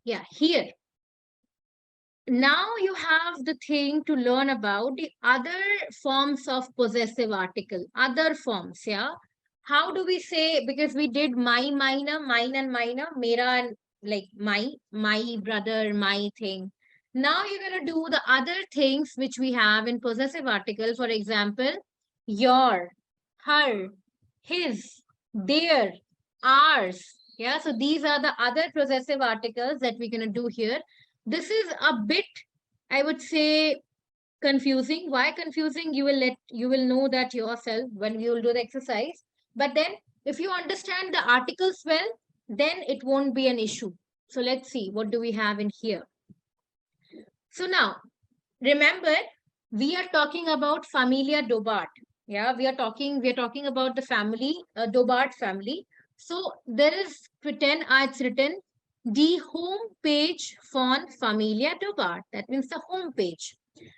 Yeah, here. Now you have the thing to learn about the other forms of possessive article, other forms, yeah. How do we say, because we did my, minor, mine and minor, mera and like my brother, my thing. Now you're going to do the other things which we have in possessive article. For example, your, her, his, their, ours. Yeah, so these are the other possessive articles that we're going to do here. This is a bit, I would say, confusing. Why confusing? You will know that yourself when you will do the exercise. But then if you understand the articles well, then it won't be an issue. So let's see, what do we have in here? So now, remember, we are talking about familia Dobart. Yeah, we are talking about the family, Dobart family. So there is pretend it's written the home page von familia Dobart. That means the home page.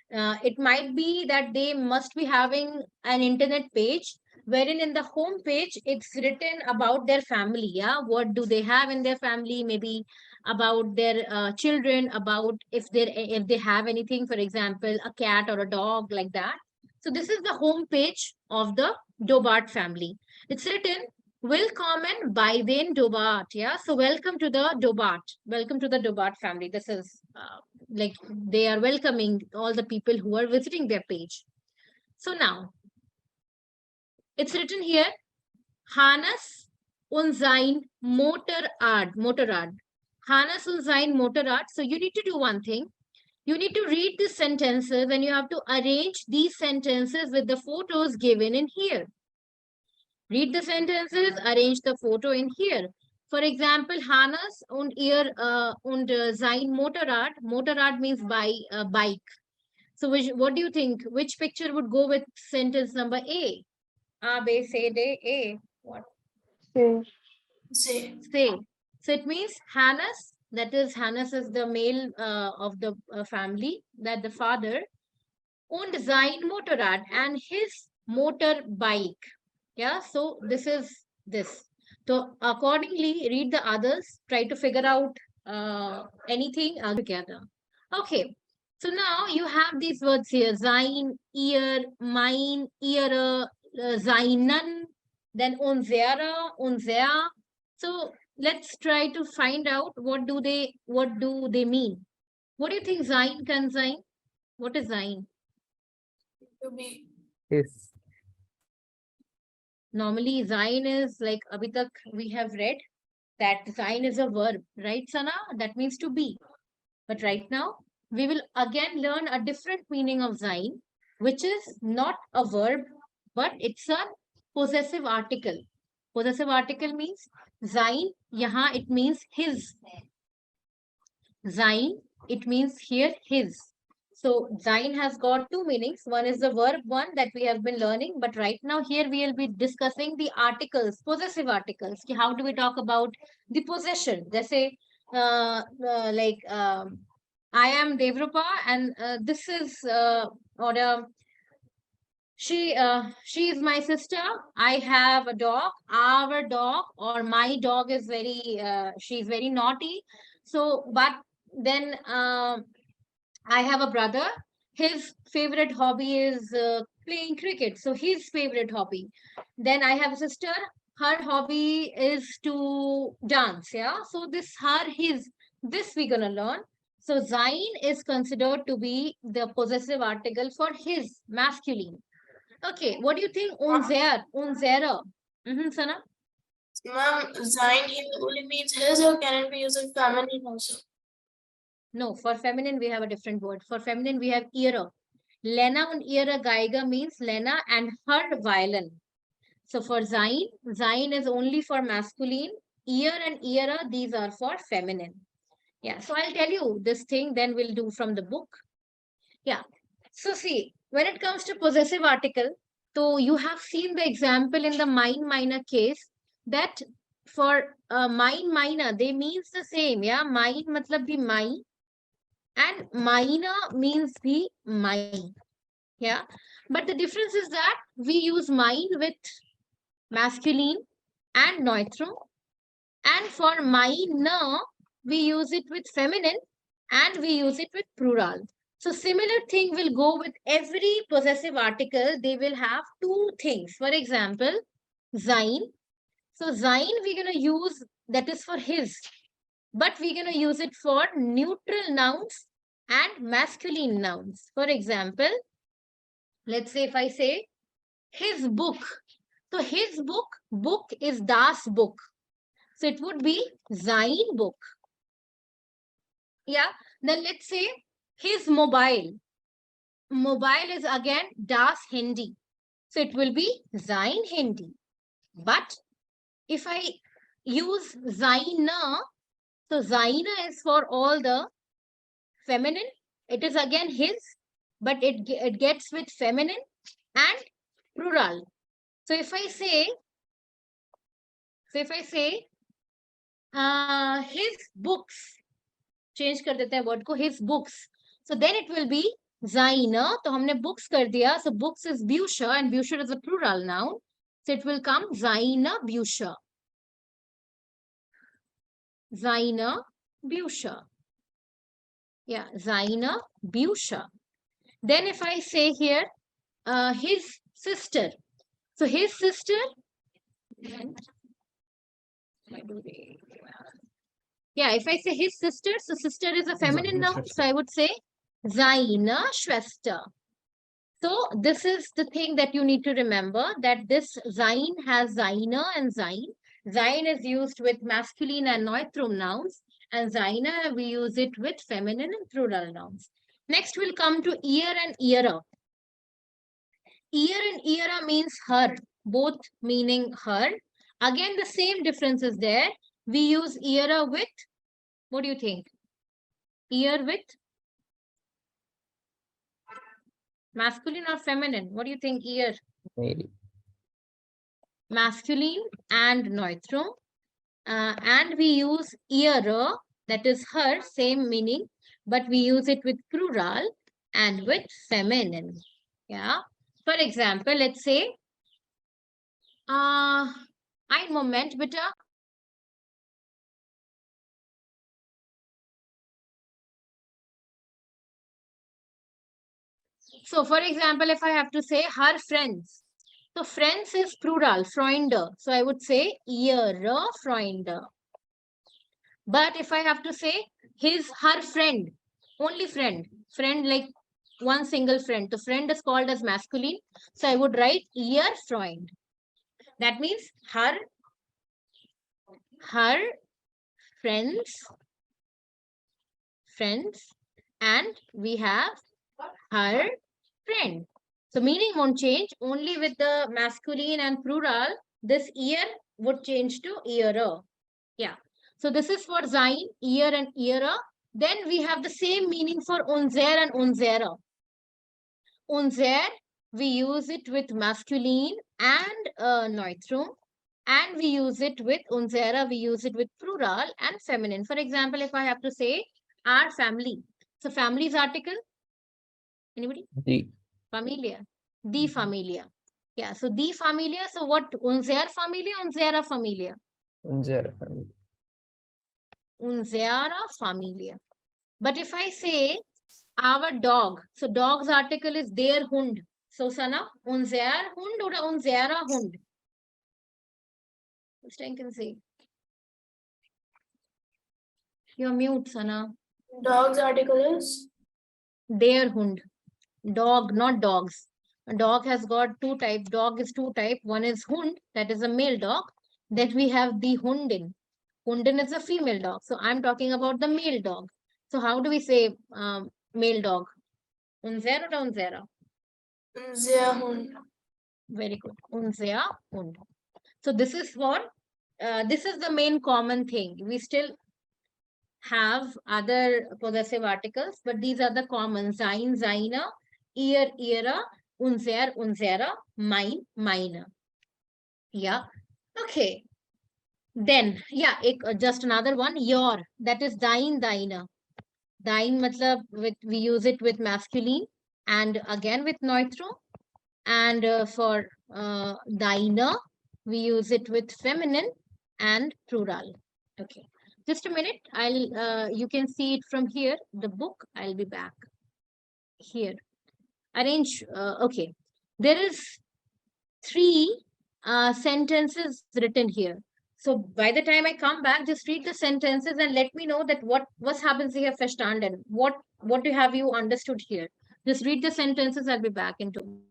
It might be that they must be having an internet page wherein in the home page it's written about their family. Yeah, what do they have in their family? Maybe about their children, about if they have anything, for example, a cat or a dog, like that. So this is the home page of the Dobart family. It's written Willkommen bei den Dobart. Yeah, so welcome to the Dobart. Welcome to the Dobart family. This is like they are welcoming all the people who are visiting their page. So now it's written here Hannes und sein Motorrad. Hannes und sein Motorrad. So you need to do one thing. You need to read the sentences and you have to arrange these sentences with the photos given in here. Read the sentences, arrange the photo in here. For example, Hannes und ihr und sein Motorrad. Motorrad means bike. So what do you think? Which picture would go with sentence number A? A, B, C, D, A. What? Say. Say. So it means Hannes, that is Hannes is the male of the family, that the father, und sein Motorrad, and his motorbike. Yeah, so this is this. So accordingly, read the others, try to figure out anything together. Okay, so now you have these words here: sein, ihr, mein, ihre, seinen, then unser. So let's try to find out what do they mean. What do you think sein can sein? What is sein? To be. Yes. Normally, sein is like abhi tak we have read that sein is a verb, right, Sana? That means to be. But right now, we will again learn a different meaning of sein, which is not a verb, but it's a possessive article. Possessive article means sein, yaha it means his. Sein, it means here his. So sein has got two meanings. One is the verb one that we have been learning, but right now here we will be discussing the articles, possessive articles. How do we talk about the possession? Jaise, like I am Devrupa and this is or she is my sister. I have a dog. Our dog or my dog is very she's very naughty. So but then I have a brother. His favorite hobby is playing cricket. So his favorite hobby. Then I have a sister. Her hobby is to dance. Yeah. So this her his this we're gonna learn. So sein is considered to be the possessive article for his masculine. Okay, what do you think? Unser, unsere. Sana? Ma'am, sein here only means his, or can it be used in feminine also? No, for feminine we have a different word. For feminine we have ihre. Lena und ihre Geige means Lena and her violin. So for sein, sein is only for masculine. Ear and ihre, these are for feminine. Yeah, so I'll tell you this thing, then we'll do from the book. Yeah. So see, when it comes to possessive article, so you have seen the example in the mine minor case that for mine minor, they means the same. Yeah, mine matlab bhi my and minor means bhi my. Yeah, but the difference is that we use mine with masculine and neutrum, and for minor we use it with feminine, and we use it with plural. So similar thing will go with every possessive article. They will have two things. For example, sein. So sein we're going to use, that is for his, but we're going to use it for neutral nouns and masculine nouns. For example, let's say if I say his book. So his book is das book. So it would be sein book. Yeah. Then let's say his mobile. Mobile is again das Handy. So it will be sein Handy. But if I use seine, so seine is for all the feminine. It is again his, but it gets with feminine and plural. So if I say, his books, change कर देते हैं word को, his books. So then it will be seine. तो हमने books कर दिया. So books is Bücher and Bücher is a plural noun. So it will come seine Bücher. Seine Bücher. Yeah, seine Bücher. Then if I say here, his sister. So his sister. Yeah, if I say his sister, so sister is a feminine noun. So I would say seine Schwester. So this is the thing that you need to remember, that this sein has seine and sein. Sein is used with masculine and neutrum nouns, and seine we use it with feminine and plural nouns. Next we'll come to ear and eara. Ear and eara means her, both meaning her. Again, the same difference is there. We use eara with, what do you think? Ear with masculine or feminine? What do you think? Ear? Maybe. Masculine and neutrum. And we use eara, that is her, same meaning, but we use it with plural and with feminine. Yeah. For example, let's say, ein Moment bitte. So, for example, if I have to say her friends, so friends is plural, Freunde. So I would say ihre Freunde. But if I have to say her friend, only friend like one single friend, the friend is called as masculine. So I would write ihr Freund. That means her friends, and we have her friend. So meaning won't change, only with the masculine and plural, this ear would change to eara. Yeah. So this is for sein, ear and eara. Then we have the same meaning for unser and unsere. Unser, we use it with masculine and neutrum. And we use it with unsere, we use it with plural and feminine. For example, if I have to say our family. So family is article. Anybody? The Familia. Die Familia. Yeah, so die Familia. So what? Unser Familia, unsere Familia. unsere family. Unsere Familia. But if I say our dog, so dog's article is der Hund. So Sana, unser Hund oder unsere Hund? Which I can say. You're mute, Sana. Dog's article is? Der Hund. Dog, not dogs. A dog has got two types. Dog is two types. One is Hund, that is a male dog. Then we have the Hundin. Hundin is a female dog. So I'm talking about the male dog. So how do we say male dog? Unser or unsere? Sehr Hund. Very good. Unser Hund. So this is for, this is the main common thing. We still have other possessive articles, but these are the common. Sein, seine, ear, eara, unser, unsere, mein, meine. Yeah. Okay. Then, yeah, just another one, your, that is dein, deine. Dein matlab, we use it with masculine and again with neutrum. And for deine, we use it with feminine and plural. Okay. Just a minute. You can see it from here, the book. I'll be back here. Arrange. Okay. There is three sentences written here. So by the time I come back, just read the sentences and let me know that what happens here verstanden. What have you understood here? Just read the sentences. I'll be back in 2 minutes.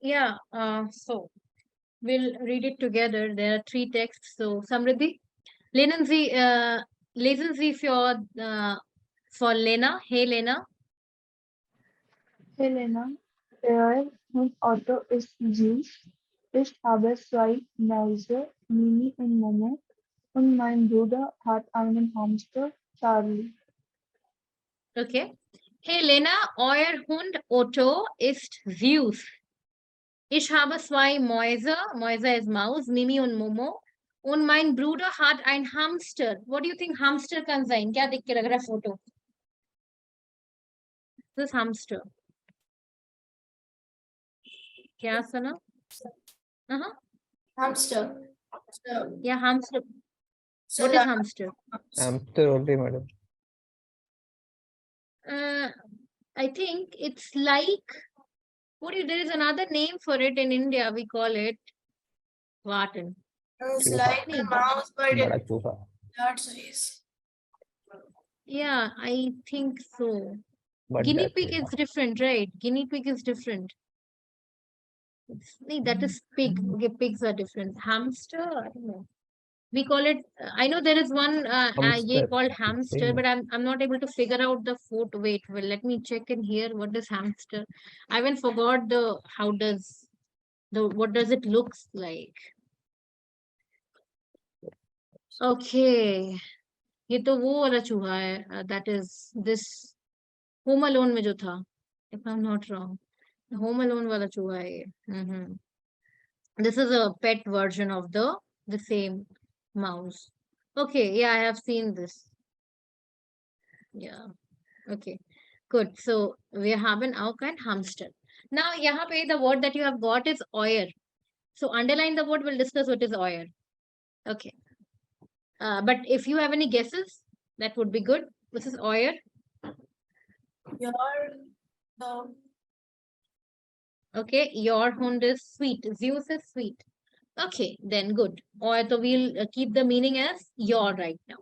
Yeah. So we'll read it together. There are three texts. So Samriddhi, lesen Sie for Lena. Hey Lena. Helena, er und Otto ist süß. Ich habe zwei Mäuse, Mini und Momo, und mein Bruder hat einen Hamster, Charlie. Okay. Hey Lena, euer Hund Otto ist süß. Ich habe zwei Mäuse. Mäuse ist Maus, Mimi und Momo. Und mein Bruder hat ein Hamster. What do you think Hamster kann sein? क्या देख के लग रहा है photo? This is hamster. क्या सुना? Uh-huh. Hamster. So, Yeah, hamster. so What is that hamster? Hamster only, madam. I think it's like there is another name for it in India. We call it Vartan. it's Chuha. like a mouse, but Bada it chuha. that size. Yeah, I think so. But Guinea that pig chuha. is different, right? Guinea pig is different. That is pig. Okay, pigs are different. Hamster, I don't know. We call it. I know there is one ye Hamster. called hamster, Same. but I'm not able to figure out the photo. Wait, well, let me check in here. What is hamster? I even forgot what does it looks like? Okay, ये तो वो वाला चूहा है. That is this Home Alone में जो था. If I'm not wrong, Home Alone वाला चूहा है ये. This is a pet version of the same mouse. Okay, yeah, I have seen this. Yeah. Okay, good. So we have an owl and hamster. Now, यहाँ पे the word that you have got is oyer. So underline the word. We'll discuss what is oyer. Okay. But if you have any guesses, that would be good. This is oyer. Your uh, Okay, your hund is sweet. Zeus is sweet. Okay, then good. Or so we'll keep the meaning as your right now.